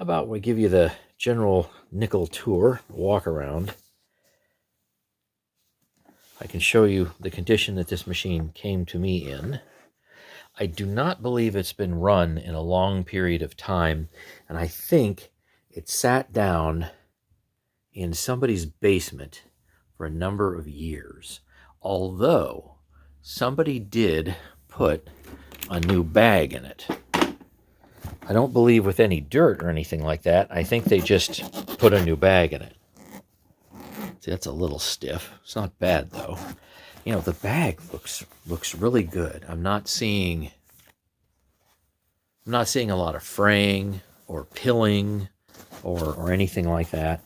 How about we give you the general nickel tour, walk around. I can show you the condition that this machine came to me in. I do not believe it's been run in a long period of time, and I think it sat down in somebody's basement for a number of years. Although somebody did put a new bag in it. I don't believe with any dirt or anything like that. I think they just put a new bag in it. See, that's a little stiff. It's not bad though. You know, the bag looks really good. I'm not seeing a lot of fraying or pilling or anything like that.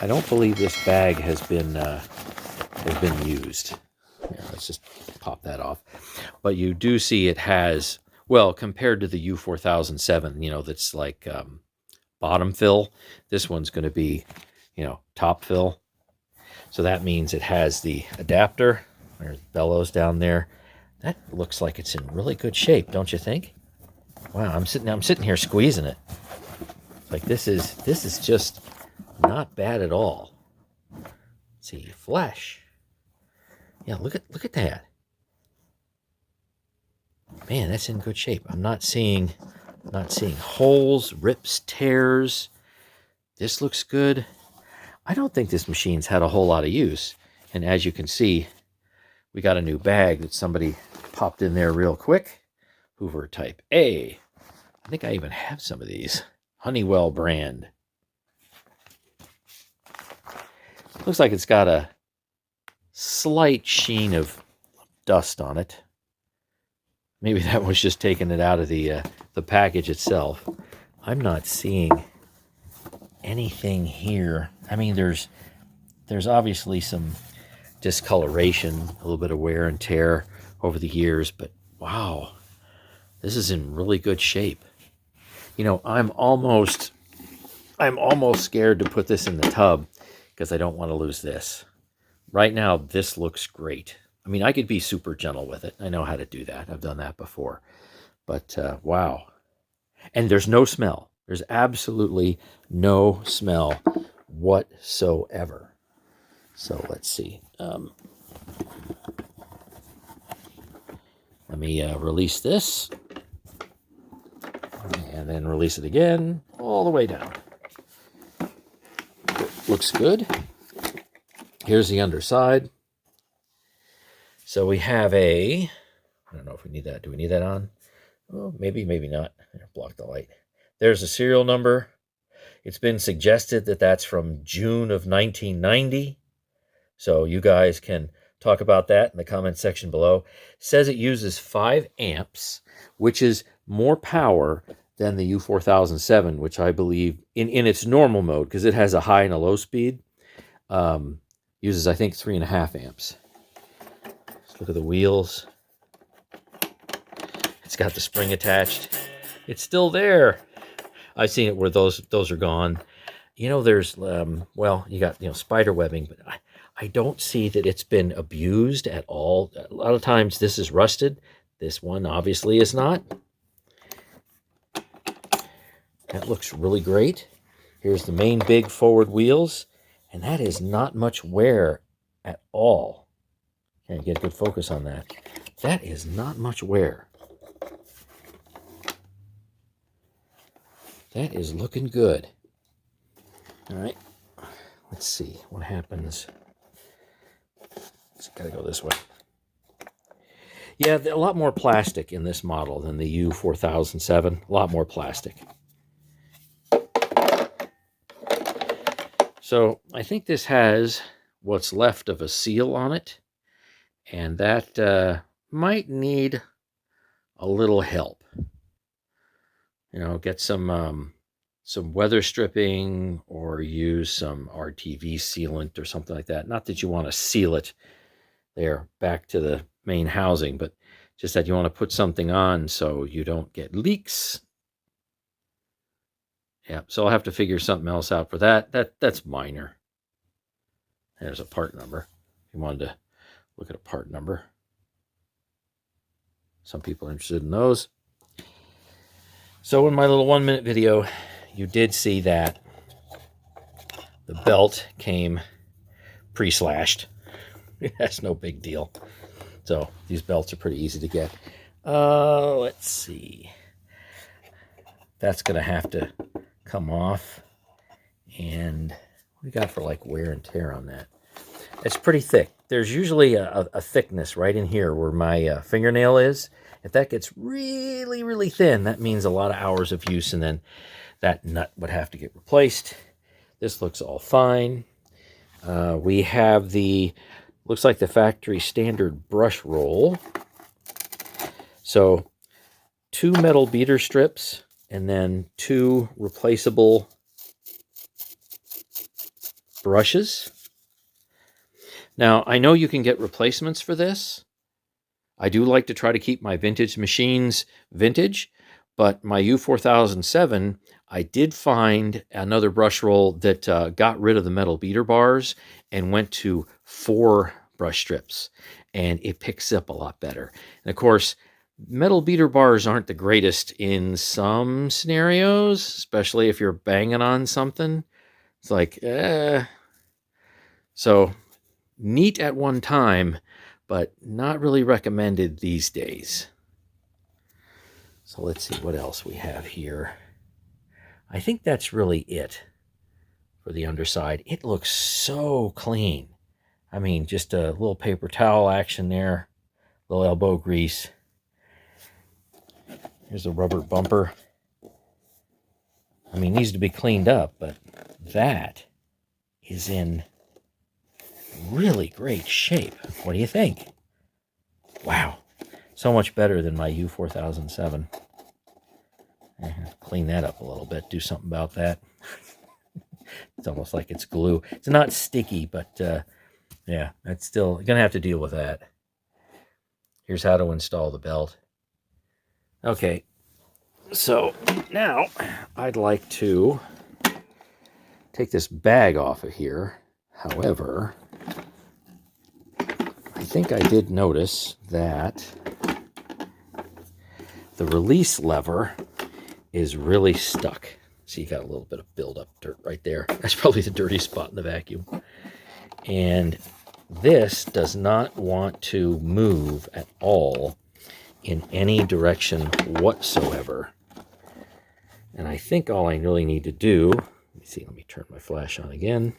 I don't believe this bag has been used. Yeah, let's just pop that off. But you do see it has, well, compared to the U4007, you know, that's like bottom fill. This one's going to be, you know, top fill. So that means it has the adapter. There's bellows down there. That looks like it's in really good shape, don't you think? Wow, I'm sitting here squeezing it. Like this is just not bad at all. Let's see, flash. Yeah, look at that. Man, that's in good shape. I'm not seeing holes, rips, tears. This looks good. I don't think this machine's had a whole lot of use. And as you can see, we got a new bag that somebody popped in there real quick. Hoover Type A. I think I even have some of these. Honeywell brand. Looks like it's got a slight sheen of dust on it. Maybe that was just taking it out of the package itself. I'm not seeing anything here. I mean, there's obviously some discoloration, a little bit of wear and tear over the years, but wow, this is in really good shape. You know, I'm almost scared to put this in the tub because I don't want to lose this. Right now, this looks great. I mean, I could be super gentle with it. I know how to do that. I've done that before. But wow. And there's no smell. There's absolutely no smell whatsoever. So let's see. Let me release this. And then release it again all the way down. Looks good. Here's the underside. So we have I don't know if we need that. Do we need that on? Oh, maybe not. Block the light. There's a serial number. It's been suggested that that's from June of 1990. So you guys can talk about that in the comment section below. It says it uses 5 amps, which is more power than the U4007, which I believe in its normal mode, because it has a high and a low speed, uses, I think, 3.5 amps. Let's look at the wheels. It's got the spring attached. It's still there. I've seen it where those are gone. You know, there's, well, you got, you know, spider webbing, but I don't see that it's been abused at all. A lot of times this is rusted. This one obviously is not. That looks really great. Here's the main big forward wheels, and that is not much wear at all. Can't get a good focus on that. That is not much wear. That is looking good. All right, let's see what happens. It's got to go this way. Yeah, a lot more plastic in this model than the U4007. A lot more plastic. So I think this has what's left of a seal on it, and that might need a little help. You know, get some weather stripping or use some RTV sealant or something like that. Not that you want to seal it there back to the main housing, but just that you want to put something on so you don't get leaks. Yeah, so I'll have to figure something else out for that. That's minor. There's a part number. If you wanted to look at a part number. Some people are interested in those. So in my little 1-minute video, you did see that the belt came pre-slashed. That's no big deal. So these belts are pretty easy to get. Let's see. That's going to have to come off. And what do we got for like wear and tear on that? It's pretty thick. There's usually a thickness right in here where my fingernail is. If that gets really, really thin, that means a lot of hours of use, and then that nut would have to get replaced. This looks all fine. We have looks like the factory standard brush roll. So 2 metal beater strips and then 2 replaceable brushes. Now, I know you can get replacements for this. I do like to try to keep my vintage machines vintage, but my U4007, I did find another brush roll that got rid of the metal beater bars and went to 4 brush strips, and it picks up a lot better. And of course, metal beater bars aren't the greatest in some scenarios, especially if you're banging on something. It's like, So, neat at one time, but not really recommended these days. So let's see what else we have here. I think that's really it for the underside. It looks so clean. I mean, just a little paper towel action there, little elbow grease. Here's a rubber bumper. I mean, needs to be cleaned up, but that is in really great shape. What do you think? Wow. So much better than my U4007. Clean that up a little bit. Do something about that. It's almost like it's glue. It's not sticky, but yeah, that's still going to have to deal with that. Here's how to install the belt. Okay, so now I'd like to take this bag off of here. However, I think I did notice that the release lever is really stuck. See, you got a little bit of buildup dirt right there. That's probably the dirty spot in the vacuum. And this does not want to move at all in any direction whatsoever. And I think all I really need to do, let me turn my flash on again,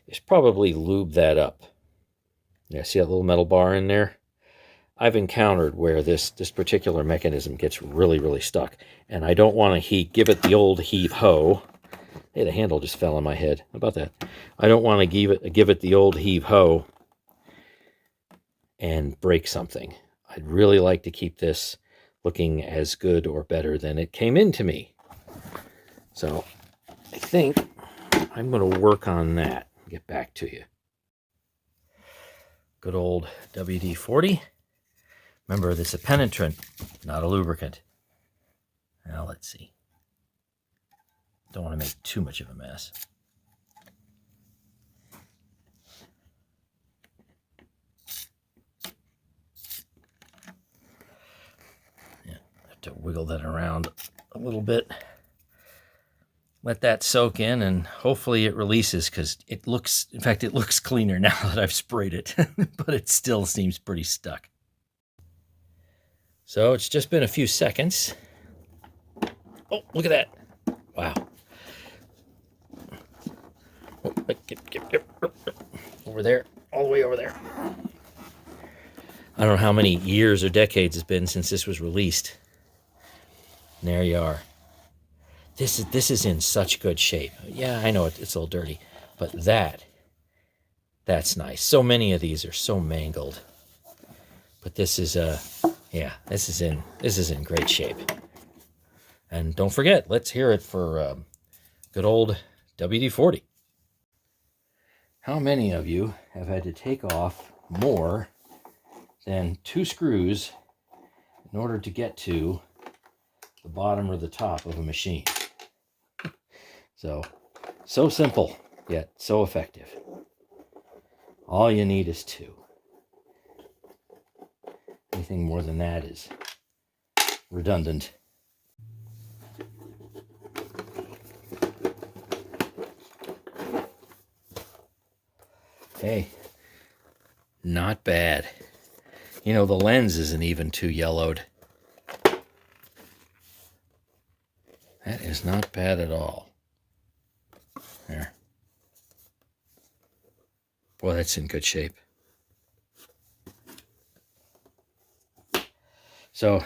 is probably lube that up. Yeah, see that little metal bar in there? I've encountered where this particular mechanism gets really, really stuck. And I don't want to give it the old heave-ho. Hey, the handle just fell on my head. How about that? I don't want to give it the old heave-ho and break something. I'd really like to keep this looking as good or better than it came into me. So I think I'm going to work on that and get back to you. Good old WD-40. Remember, this is a penetrant, not a lubricant. Now, let's see. Don't want to make too much of a mess. Yeah, have to wiggle that around a little bit. Let that soak in, and hopefully it releases, because it looks cleaner now that I've sprayed it, but it still seems pretty stuck. So it's just been a few seconds. Oh, look at that. Wow. Oh, over there, all the way over there. I don't know how many years or decades it's been since this was released. And there you are. This is in such good shape. Yeah, I know it's a little dirty, but that's nice. So many of these are so mangled. But this is this is in great shape. And don't forget, let's hear it for good old WD-40. How many of you have had to take off more than 2 screws in order to get to the bottom or the top of a machine? So simple, yet so effective. All you need is 2. Anything more than that is redundant. Hey, not bad. You know, the lens isn't even too yellowed. That is not bad at all. There. Boy, that's in good shape. So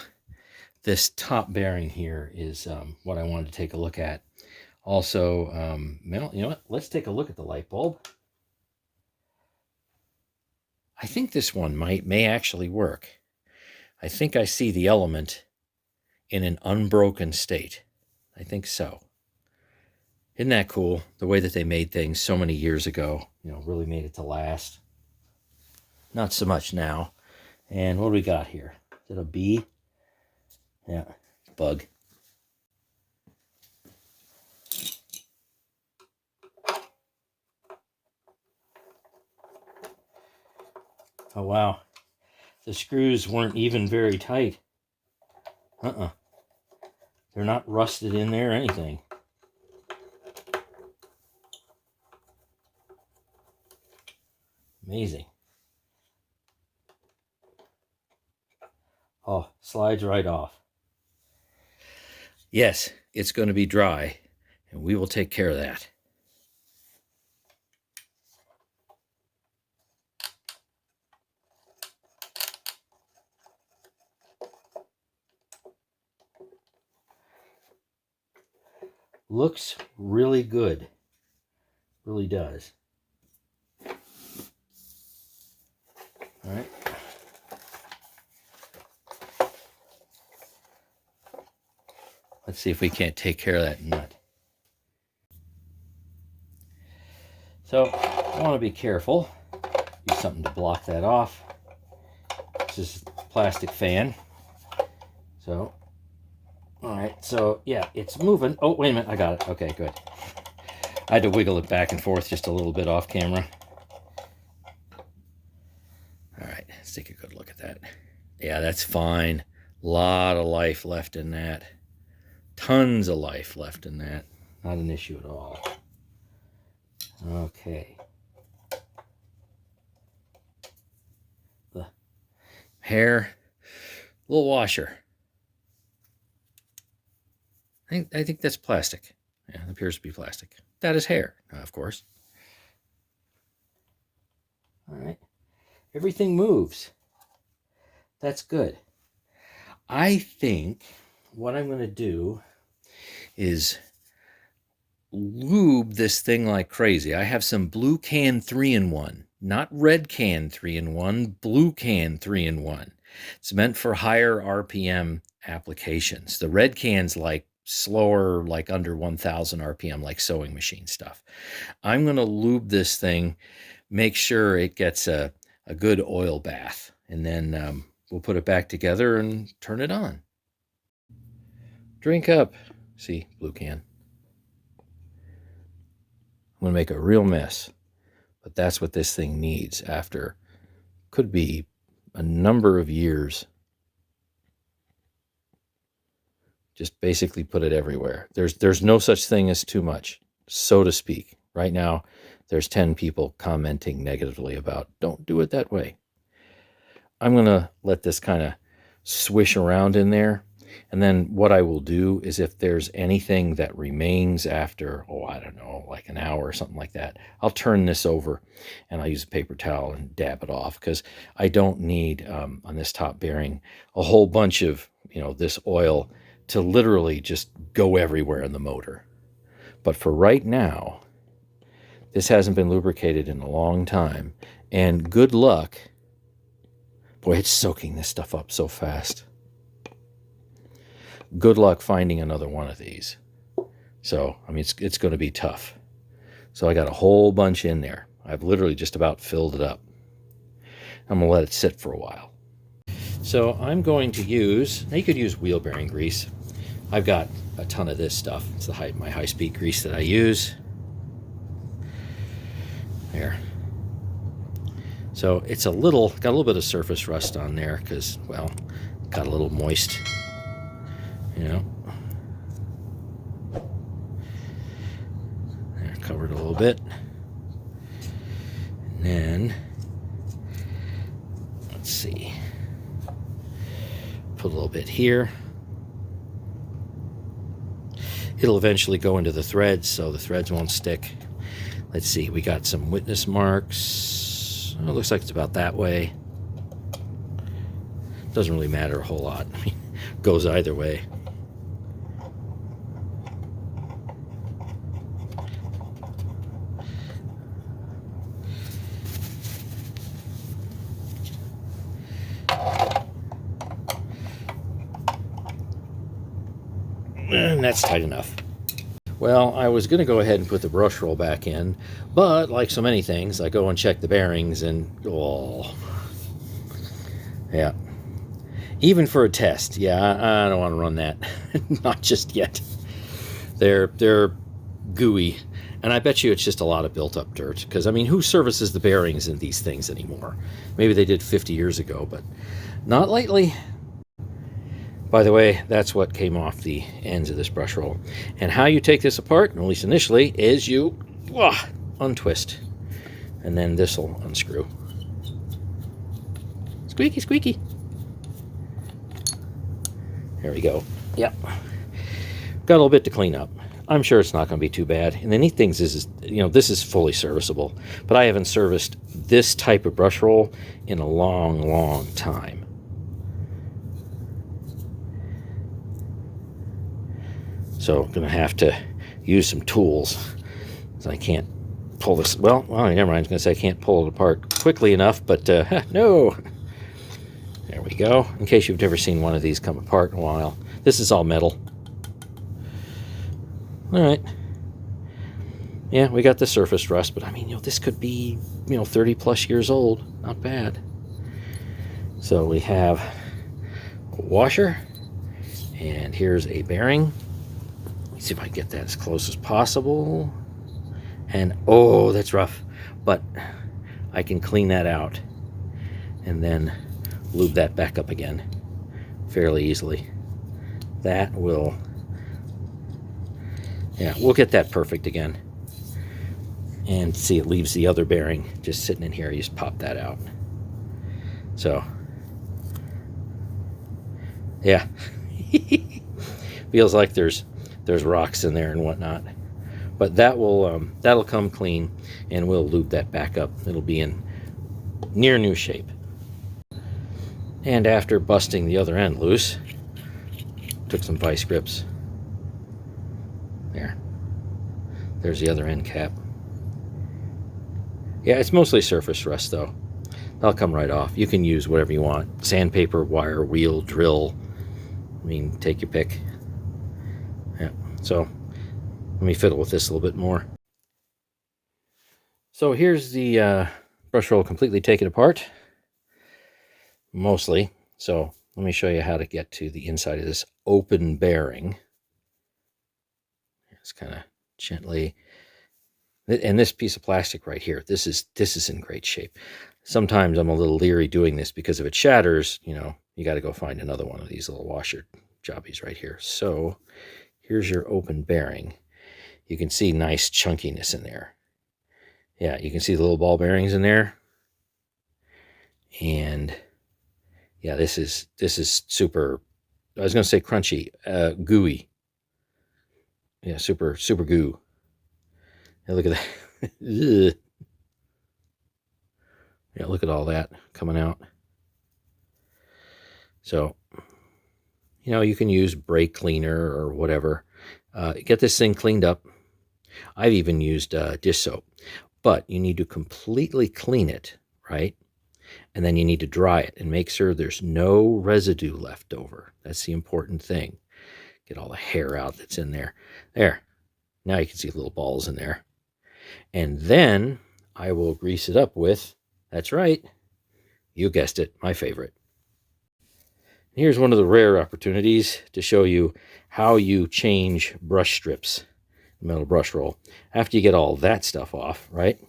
this top bearing here is what I wanted to take a look at. Also, well, you know what? Let's take a look at the light bulb. I think this one may actually work. I think I see the element in an unbroken state. I think so. Isn't that cool? The way that they made things so many years ago, you know, really made it to last. Not so much now. And what do we got here? Is it a bee? Yeah, bug. Oh, wow. The screws weren't even very tight. They're not rusted in there or anything. Amazing. Oh, slides right off. Yes, it's going to be dry, and we will take care of that. Looks really good. Really does. All right. Let's see if we can't take care of that nut. So I want to be careful. Use something to block that off. This is a plastic fan. So, all right. So yeah, it's moving. Oh, wait a minute. I got it. Okay, good. I had to wiggle it back and forth just a little bit off camera. All right, let's take a good look at that. Yeah, that's fine. A lot of life left in that. Tons of life left in that. Not an issue at all. Okay. The hair, little washer. I think that's plastic. Yeah, it appears to be plastic. That is hair, of course. All right. Everything moves. That's good. I think what I'm going to do is lube this thing like crazy. I have some blue can 3-in-1, not red can 3-in-1, blue can 3-in-1. It's meant for higher RPM applications. The red can's like slower, like under 1000 RPM, like sewing machine stuff. I'm going to lube this thing, make sure it gets a good oil bath, and then we'll put it back together and turn it on. Drink up. See, blue can. I'm going to make a real mess, but that's what this thing needs after, could be a number of years. Just basically put it everywhere. There's no such thing as too much, so to speak. Right now, there's 10 people commenting negatively about, don't do it that way. I'm going to let this kind of swish around in there. And then what I will do is if there's anything that remains after, I don't know, like an hour or something like that, I'll turn this over and I'll use a paper towel and dab it off, because I don't need, on this top bearing, a whole bunch of, this oil to literally just go everywhere in the motor. But for right now, this hasn't been lubricated in a long time. And good luck. Boy, it's soaking this stuff up so fast. Good luck finding another one of these. So, I mean, it's going to be tough. So I got a whole bunch in there. I've literally just about filled it up. I'm going to let it sit for a while. So I'm going to use, now you could use wheel bearing grease. I've got a ton of this stuff. It's my high-speed grease that I use. There. So it's got a little bit of surface rust on there because, well, got a little moist, There, covered a little bit. And then bit here. It'll eventually go into the threads, so the threads won't stick. Let's see, we got some witness marks. Oh, it looks like it's about that way. Doesn't really matter a whole lot. I mean, goes either way. And that's tight enough. Well, I was going to go ahead and put the brush roll back in, but like so many things, I go and check the bearings and, oh, yeah. Even for a test, yeah, I don't want to run that. Not just yet. They're gooey, and I bet you it's just a lot of built-up dirt, because, I mean, who services the bearings in these things anymore? Maybe they did 50 years ago, but not lately. By the way, that's what came off the ends of this brush roll. And how you take this apart, at least initially, is you untwist. And then this will unscrew. Squeaky, squeaky. There we go. Yep. Got a little bit to clean up. I'm sure it's not going to be too bad. And the neat thing is, you know, this is fully serviceable. But I haven't serviced this type of brush roll in a long, long time. So I'm going to have to use some tools. So I can't pull this. Well, never mind. I was going to say I can't pull it apart quickly enough, but no. There we go. In case you've never seen one of these come apart in a while. This is all metal. All right. Yeah, we got the surface rust, but I mean, you know, this could be, 30 plus years old. Not bad. So we have a washer, and here's a bearing. Let's see if I can get that as close as possible. And oh, that's rough, but I can clean that out and then lube that back up again fairly easily. That will, yeah, we'll get that perfect again. And see, it leaves the other bearing just sitting in here. You just pop that out. So, yeah. Feels like there's rocks in there and whatnot. But that will that'll come clean, and we'll lube that back up. It'll be in near new shape. And after busting the other end loose, took some vice grips. There's the other end cap. Yeah, it's mostly surface rust though. That'll come right off. You can use whatever you want. Sandpaper, wire, wheel, drill. I mean, take your pick. Yeah, so let me fiddle with this a little bit more. So here's the brush roll completely taken apart. Mostly. So let me show you how to get to the inside of this open bearing. Just kind of gently. And this piece of plastic right here, this is in great shape. Sometimes I'm a little leery doing this because if it shatters, you got to go find another one of these little washer jobbies right here. So here's your open bearing. You can see nice chunkiness in there. Yeah, you can see the little ball bearings in there. And yeah, this is super, I was going to say crunchy, gooey. Yeah, super goo. Yeah, look at that. Yeah, look at all that coming out. So, you can use brake cleaner or whatever. Get this thing cleaned up. I've even used dish soap. But you need to completely clean it, right? And then you need to dry it and make sure there's no residue left over. That's the important thing. Get all the hair out that's in there. There. Now you can see little balls in there. And then I will grease it up with, that's right, you guessed it, my favorite. Here's one of the rare opportunities to show you how you change brush strips, metal brush roll. After you get all that stuff off, right?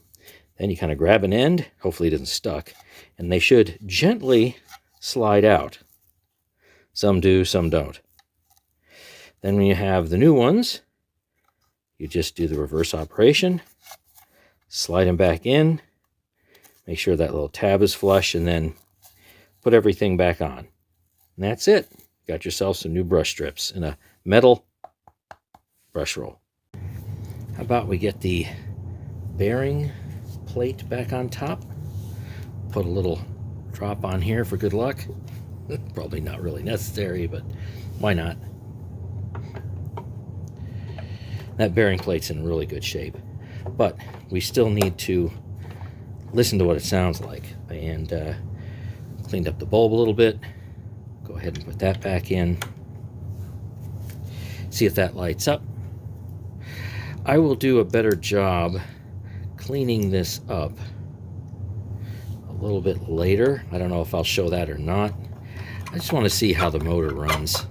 Then you kind of grab an end, hopefully it isn't stuck, and they should gently slide out. Some do, some don't. Then when you have the new ones, you just do the reverse operation, slide them back in, make sure that little tab is flush, and then put everything back on. And that's it. got yourself some new brush strips and a metal brush roll. How about we get the bearing plate back on top? Put a little drop on here for good luck. Probably not really necessary, but why not? That bearing plate's in really good shape, but we still need to listen to what it sounds like. And cleaned up the bulb a little bit. Go ahead and put that back in. See if that lights up. I will do a better job cleaning this up a little bit later. I don't know if I'll show that or not. I just want to see how the motor runs.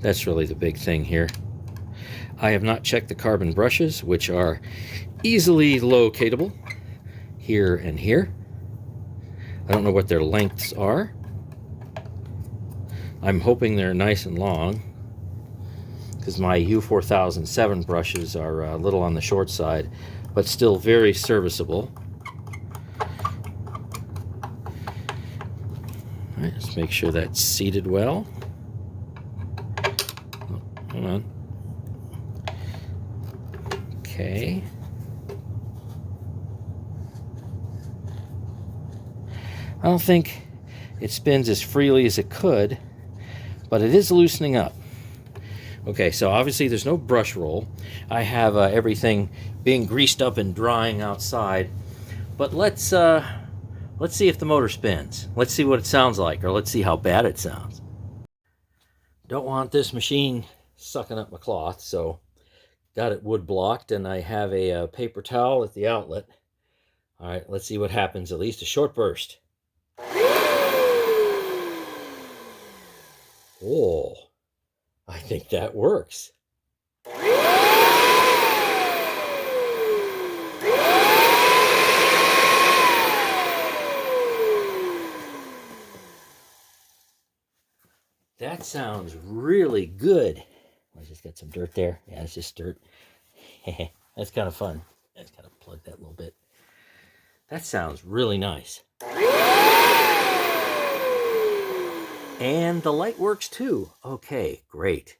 That's really the big thing here. I have not checked the carbon brushes, which are easily locatable here and here. I don't know what their lengths are. I'm hoping they're nice and long, because my U4007 brushes are a little on the short side, but still very serviceable. All right, let's make sure that's seated well. Oh, hold on. Okay. I don't think it spins as freely as it could, but it is loosening up. Okay, so obviously there's no brush roll. I have everything being greased up and drying outside. But let's see if the motor spins. Let's see what it sounds like, or let's see how bad it sounds. Don't want this machine sucking up my cloth, so got it wood blocked, and I have a paper towel at the outlet. All right, let's see what happens. At least a short burst. Oh, I think that works. That sounds really good. I just got some dirt there. Yeah, it's just dirt. That's kind of fun. I just gotta plug that a little bit. That sounds really nice. And the light works too. Okay, great.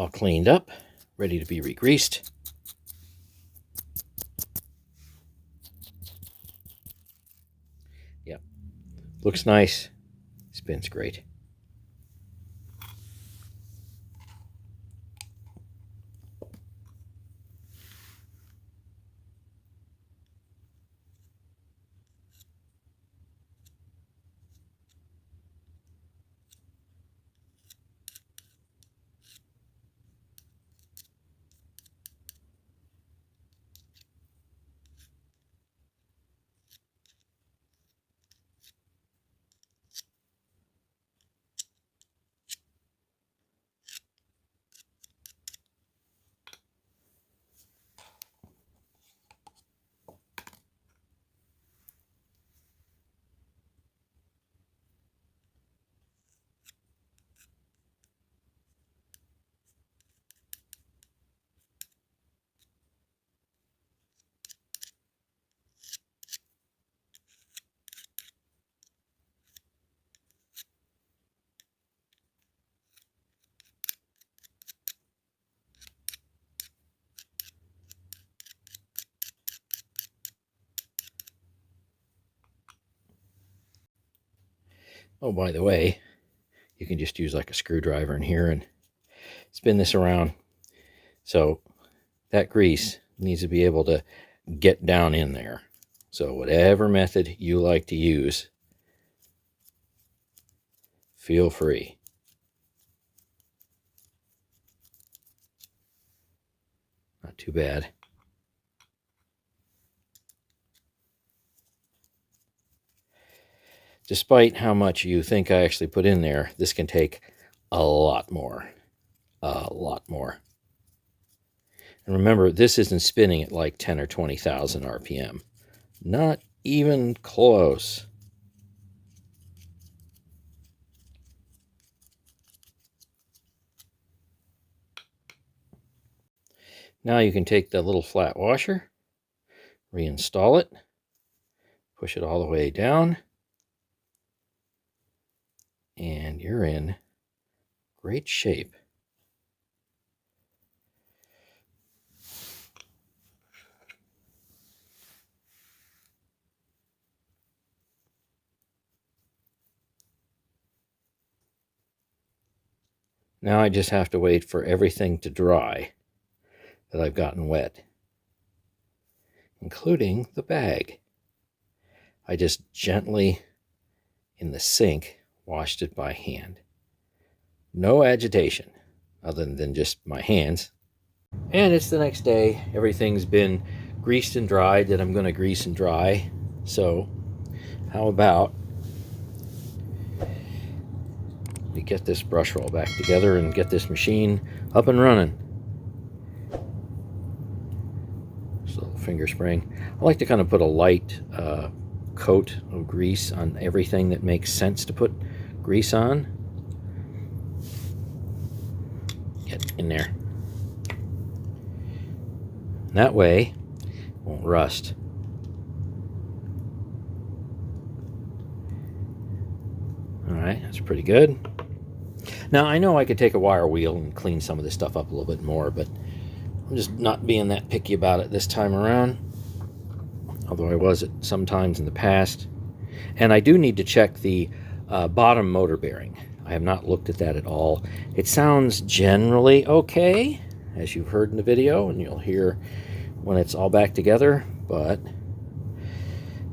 all cleaned up, ready to be re-greased. Yep, looks nice, spins great. Oh, by the way, you can just use like a screwdriver in here and spin this around. So that grease needs to be able to get down in there. So whatever method you like to use, feel free. Not too bad. Despite how much you think I actually put in there, this can take a lot more. A lot more. And remember, this isn't spinning at like 10 or 20,000 RPM. Not even close. Now you can take the little flat washer, reinstall it, push it all the way down, and you're in great shape. Now I just have to wait for everything to dry that I've gotten wet, including the bag. I just gently, in the sink, washed it by hand. No agitation, other than just my hands. And it's the next day. Everything's been greased and dried that I'm going to grease and dry. So how about we get this brush roll back together and get this machine up and running. Just a little finger spraying. I like to kind of put a light coat of grease on everything that makes sense to put grease on. Get in there. That way it won't rust. Alright, that's pretty good. Now I know I could take a wire wheel and clean some of this stuff up a little bit more, but I'm just not being that picky about it this time around. Although I was at sometimes in the past. And I do need to check the bottom motor bearing. I have not looked at that at all. It sounds generally okay, as you've heard in the video, and you'll hear when it's all back together, but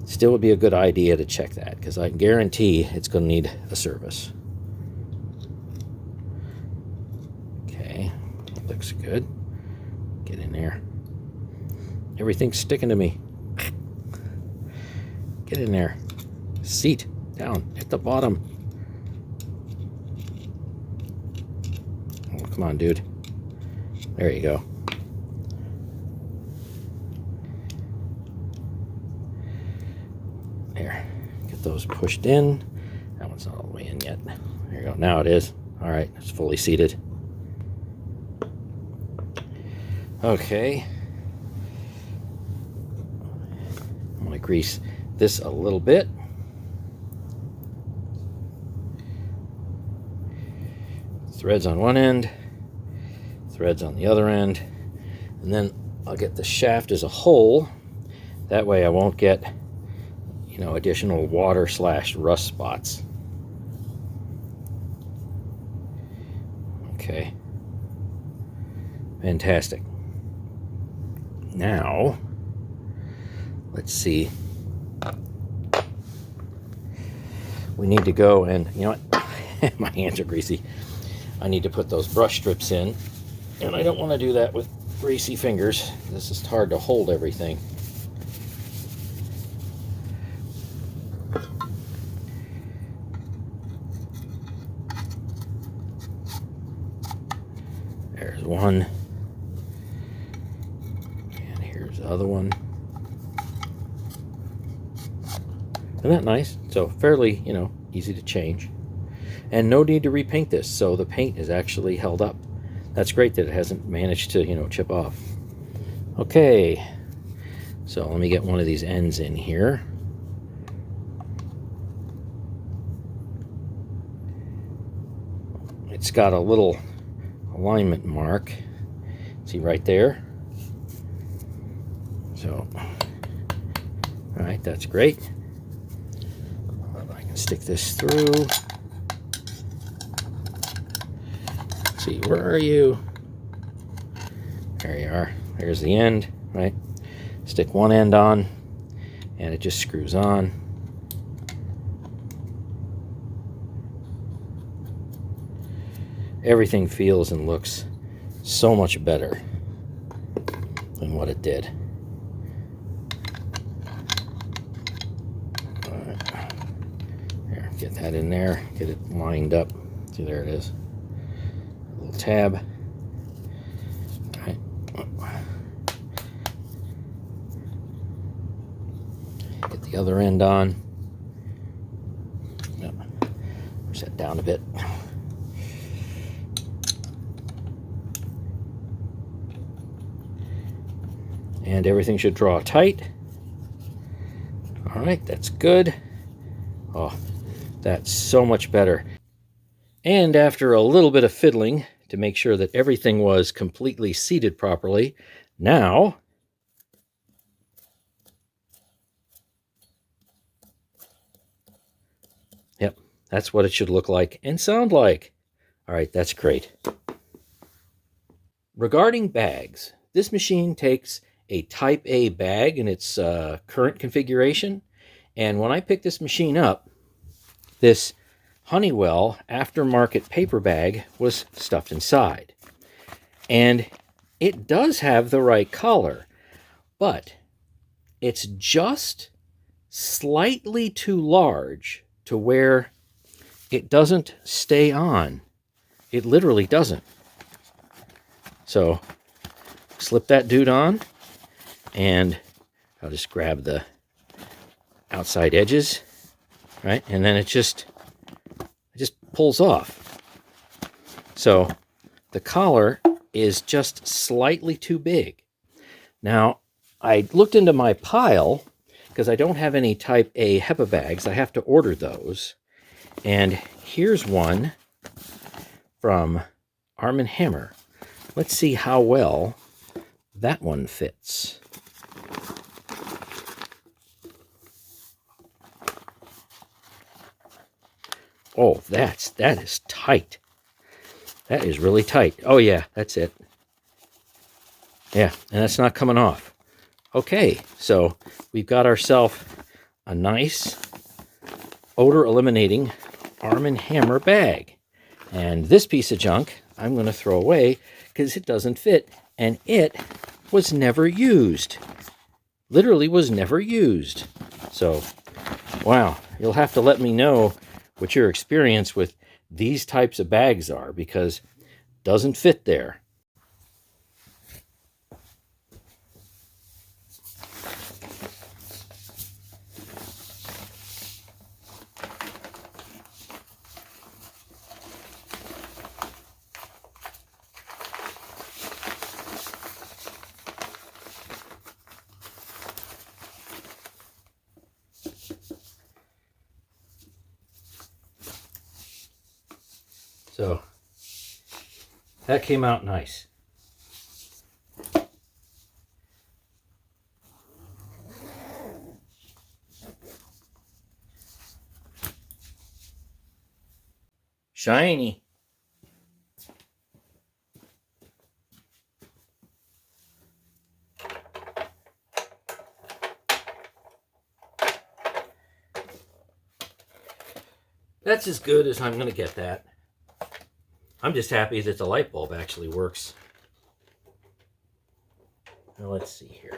still would be a good idea to check that, because I guarantee it's going to need a service. Okay, that looks good. Get in there. Everything's sticking to me. Get in there. Seat down at the bottom. Oh, come on, dude. There you go. There. Get those pushed in. That one's not all the way in yet. There you go. Now it is. All right, it's fully seated. Okay. I'm going to grease this a little bit. Threads on one end, threads on the other end, and then I'll get the shaft as a whole. That way I won't get, you know, additional water / rust spots. Okay. Fantastic. Now, let's see. We need to go and, you know what? My hands are greasy. I need to put those brush strips in, and I don't want to do that with greasy fingers. This is hard to hold everything. There's one. And here's the other one. Isn't that nice? So fairly, you know, easy to change. And no need to repaint this, so the paint is actually held up. That's great that it hasn't managed to, you know, chip off. Okay, so let me get one of these ends in here. It's got a little alignment mark. See right there? So, all right, that's great. I can stick this through. Let's see, where are you? There you are. There's the end, right? Stick one end on, and it just screws on. Everything feels and looks so much better than what it did. All right. Here, get that in there, get it lined up. See, there it is. A little tab. All right. Get the other end on. Yep. Push that down a bit. And everything should draw tight. All right, that's good. Oh, that's so much better. And after a little bit of fiddling to make sure that everything was completely seated properly, now yep, that's what it should look like and sound like. All right, that's great. Regarding bags, this machine takes a Type A bag in its current configuration. And when I picked this machine up, this Honeywell aftermarket paper bag was stuffed inside. And it does have the right collar, but it's just slightly too large to where it doesn't stay on. It literally doesn't. So slip that dude on, and I'll just grab the outside edges, right? And then it just pulls off. So the collar is just slightly too big. Now, I looked into my pile because I don't have any Type A HEPA bags. I have to order those. And here's one from Arm & Hammer. Let's see how well that one fits. Oh, that is tight. That is really tight. Oh yeah, that's it. Yeah, and that's not coming off. Okay, so we've got ourselves a nice odor eliminating Arm & Hammer bag. And this piece of junk I'm going to throw away because it doesn't fit, and it was never used. Literally was never used. So, wow, you'll have to let me know what your experience with these types of bags are, because it doesn't fit there. So that came out nice. shiny. That's as good as I'm going to get that. I'm just happy that the light bulb actually works. Now let's see here.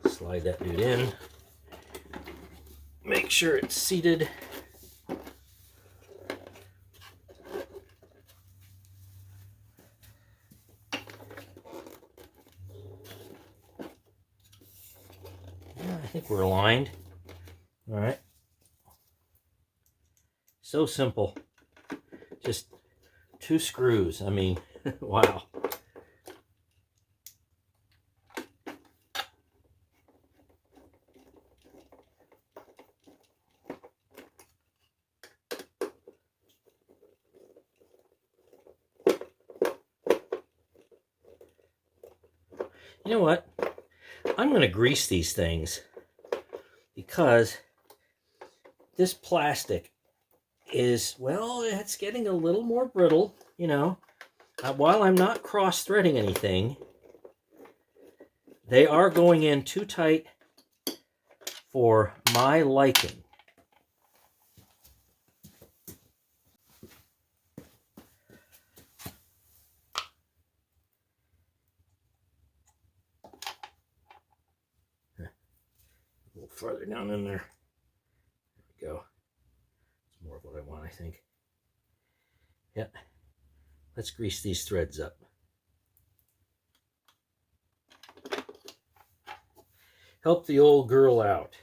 Slide that dude in. Make sure it's seated. Yeah, I think we're aligned. All right. So simple. Just 2 screws. I mean, wow. You know what? I'm going to grease these things because this plastic is, well, it's getting a little more brittle, you know. While I'm not cross-threading anything, they are going in too tight for my liking. A little farther down in there. There we go. It's more of what I want, I think. Yep. Let's grease these threads up. Help the old girl out.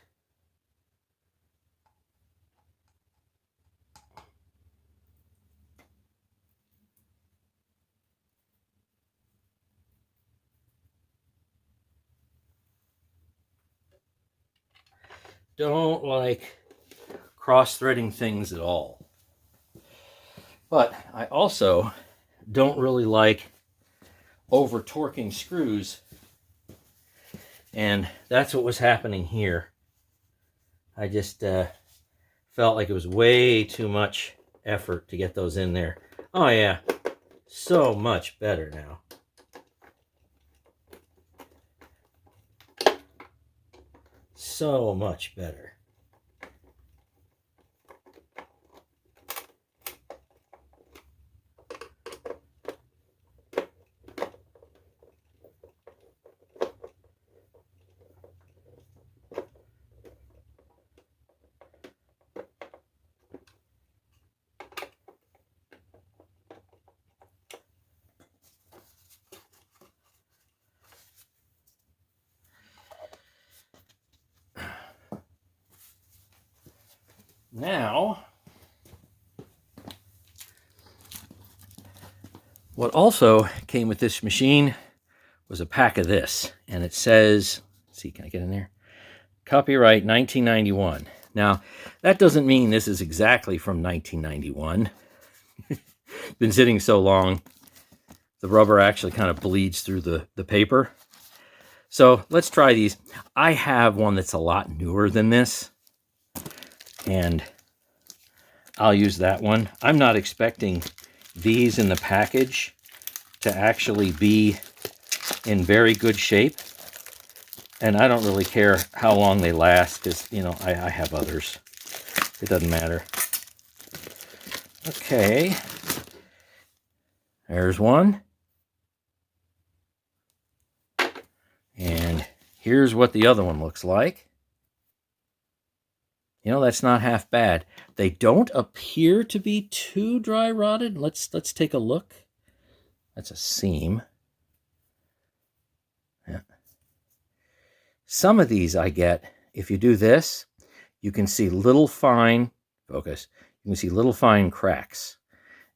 Don't like cross-threading things at all. But I also don't really like over-torquing screws. And that's what was happening here. I just felt like it was way too much effort to get those in there. Oh yeah, so much better now. So much better. Now, what also came with this machine was a pack of this, and it says, let's see, can I get in there? Copyright 1991. Now, that doesn't mean this is exactly from 1991. Been sitting so long, the rubber actually kind of bleeds through the paper. So let's try these. I have one that's a lot newer than this, and I'll use that one. I'm not expecting these in the package to actually be in very good shape, and I don't really care how long they last because, you know, I have others. It doesn't matter. Okay, there's one, and here's what the other one looks like. You know, that's not half bad. They don't appear to be too dry rotted. Let's take a look. That's a seam. Yeah. Some of these I get, if you do this, you can see little fine, focus, you can see little fine cracks.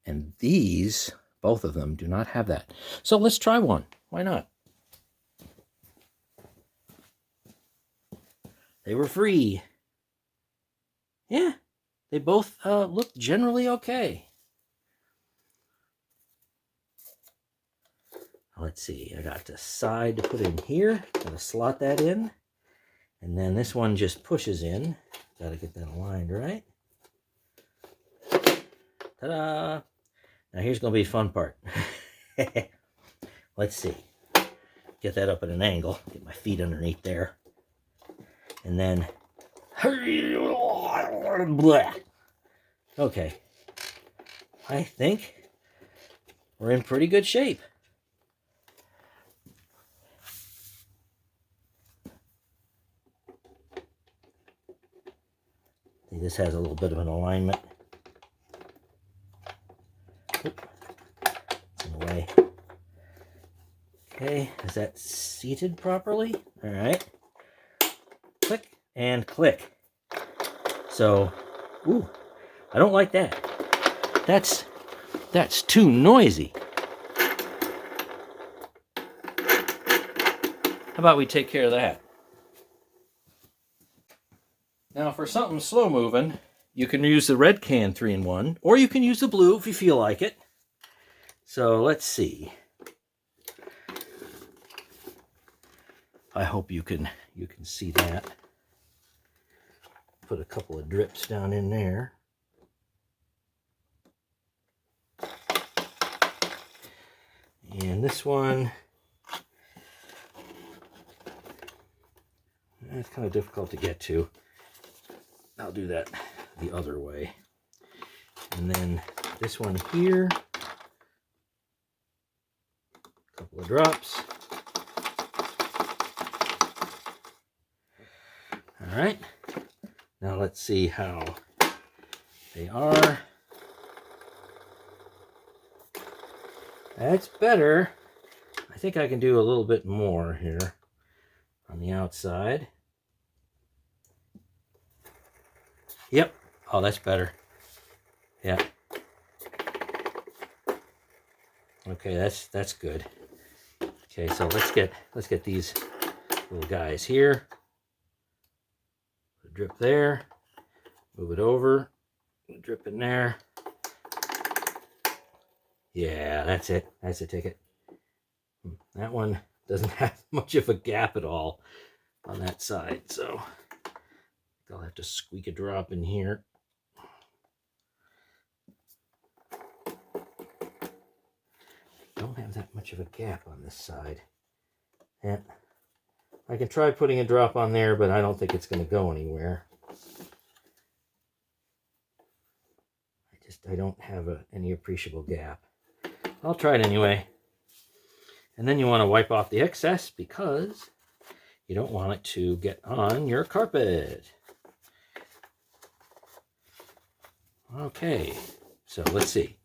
And these, both of them, do not have that. So let's try one. Why not? They were free. Yeah, they both look generally okay. Let's see, I got the side to put in here. Gotta slot that in. And then this one just pushes in. Gotta get that aligned right. Ta-da! Now here's going to be the fun part. Let's see. Get that up at an angle. Get my feet underneath there. And then... Okay. I think we're in pretty good shape. See, this has a little bit of an alignment. Oop. In the way. Okay, is that seated properly? All right. Click and click. So, ooh, I don't like that. That's too noisy. How about we take care of that? Now for something slow moving, you can use the red can 3-in-1, or you can use the blue if you feel like it. So let's see. I hope you can see that. Put a couple of drips down in there. And this one, it's kind of difficult to get to. I'll do that the other way. And then this one here, a couple of drops. All right, now let's see how they are. That's better. I think I can do a little bit more here on the outside. Yep. Oh, that's better. Yeah. Okay, that's good. Okay, so let's get these little guys here. Drip there. Move it over. Drip in there. Yeah, that's it. That's the ticket. That one doesn't have much of a gap at all on that side, so I'll have to squeak a drop in here. Don't have that much of a gap on this side. Yeah, I can try putting a drop on there, but I don't think it's going to go anywhere. I don't have any appreciable gap. I'll try it anyway. And then you want to wipe off the excess because you don't want it to get on your carpet. Okay, so let's see.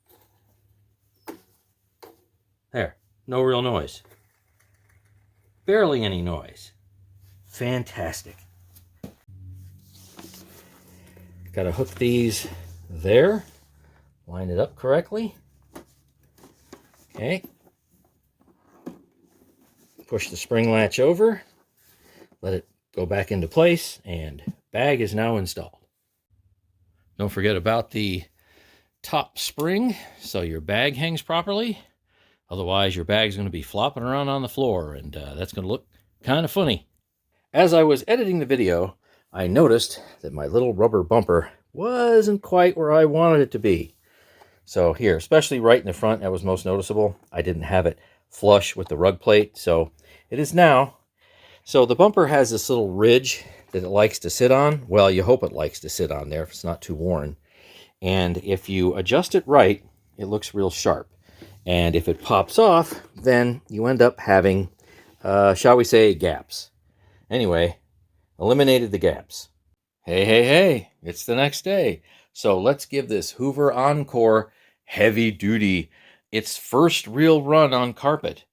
There, no real noise. Barely any noise. Fantastic. Got to hook these there. Line it up correctly. Okay. Push the spring latch over. Let it go back into place, and bag is now installed. Don't forget about the top spring so your bag hangs properly. Otherwise, your bag's going to be flopping around on the floor, and that's going to look kind of funny. As I was editing the video, I noticed that my little rubber bumper wasn't quite where I wanted it to be. So here, especially right in the front, that was most noticeable. I didn't have it flush with the rug plate, so it is now. So the bumper has this little ridge that it likes to sit on. Well, you hope it likes to sit on there if it's not too worn. And if you adjust it right, it looks real sharp. And if it pops off, then you end up having, shall we say, gaps. Anyway, eliminated the gaps. Hey, it's the next day. So let's give this Hoover Encore heavy duty its first real run on carpet.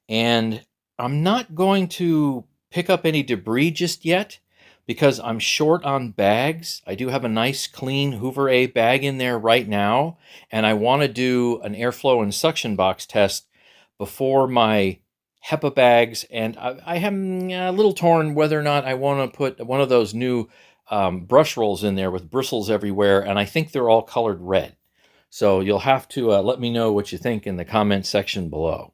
And I'm not going to pick up any debris just yet because I'm short on bags. I do have a nice clean Hoover A bag in there right now, and I want to do an airflow and suction box test before my HEPA bags, and I am a little torn whether or not I want to put one of those new brush rolls in there with bristles everywhere, and I think they're all colored red. So you'll have to let me know what you think in the comment section below.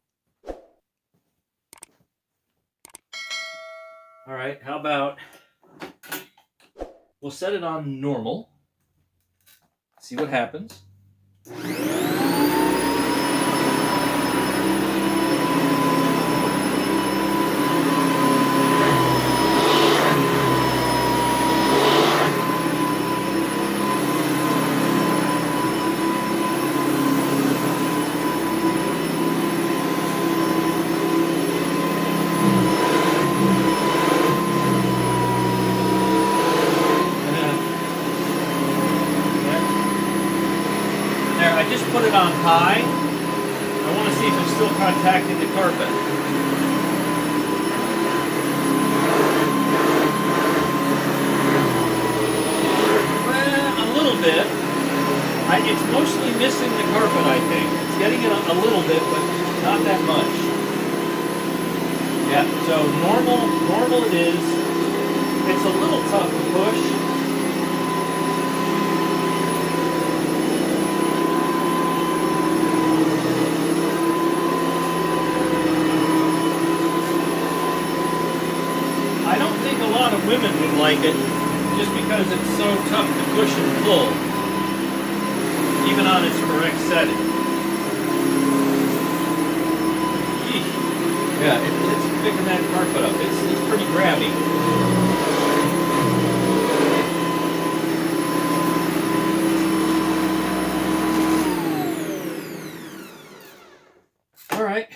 All right, how about we'll set it on normal, see what happens. I just put it on high. I want to see if it's still contacting the carpet. Well, a little bit. It's mostly missing the carpet, I think. It's getting it a little bit, but not that much. Yeah, so normal it is. It's a little tough to push. I don't think a lot of women would like it just because it's so tough to push and pull, even on its correct setting. Eesh. Yeah, it's picking that carpet up. It's pretty grabby. All right,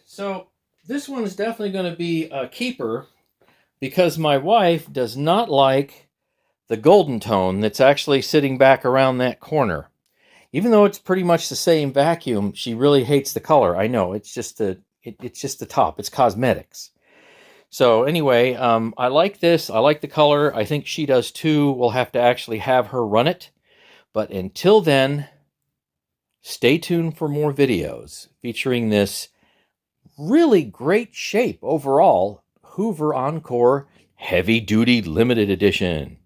so this one is definitely going to be a keeper, because my wife does not like the golden tone that's actually sitting back around that corner. Even though it's pretty much the same vacuum, she really hates the color. I know, it's just it's just the top. It's cosmetics. So anyway, I like this. I like the color. I think she does too. We'll have to actually have her run it. But until then, stay tuned for more videos featuring this really great shape overall Hoover Encore Heavy Duty Limited Edition.